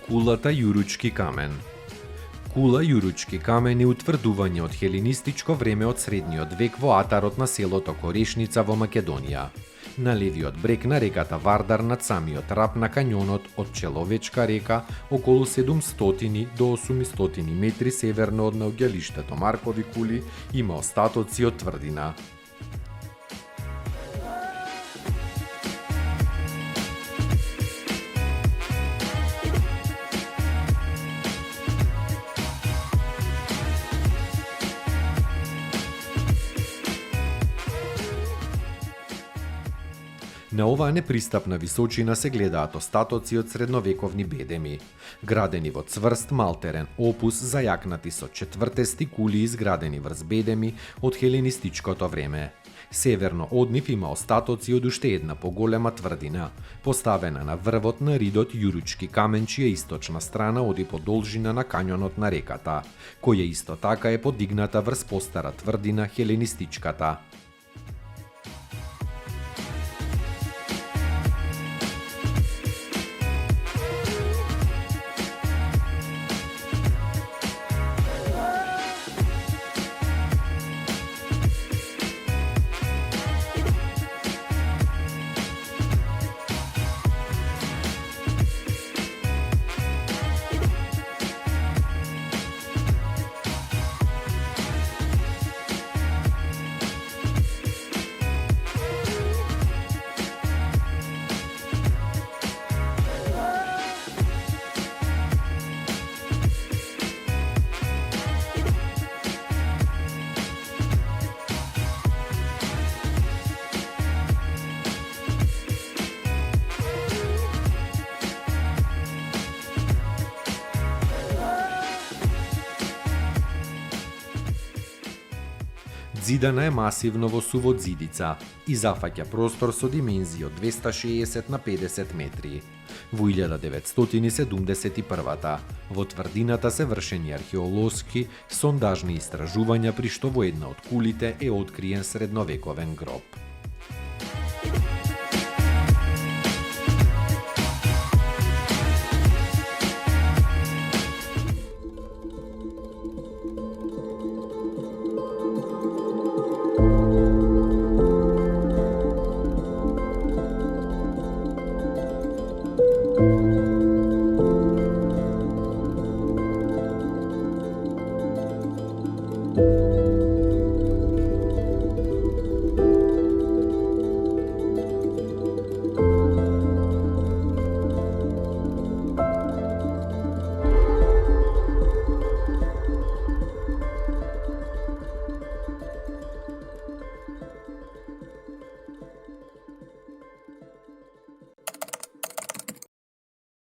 Кулата Јуручки камен. Кула Јуручки камен е утврдување од хеленистичко време од средниот век во атарот на селото Корешница во Македонија. На левиот брег на реката Вардар над самиот рап на кањонот од Человечка река, околу 700 до 800 метри северно од наоѓалиштето Маркови кули, има остатоци од тврдина. На оваа непристапна височина се гледаат остатоци од средновековни бедеми, градени во цврст малтерен опус зајакнати со четвртести кули изградени врз бедеми од хеленистичкото време. Северно од нив има остатоци од уште една поголема тврдина, поставена на врвот на ридот Јуручки камен, чија источна страна оди по должина на кањонот на реката, која исто така е подигната врз постара тврдина хеленистичката. Зидана е масивно во суводзидица и зафаќа простор со димензии од 260 на 50 метри. Во 1971 во тврдината се вршени археолошки сондажни истражувања, при што во една од кулите е откриен средновековен гроб.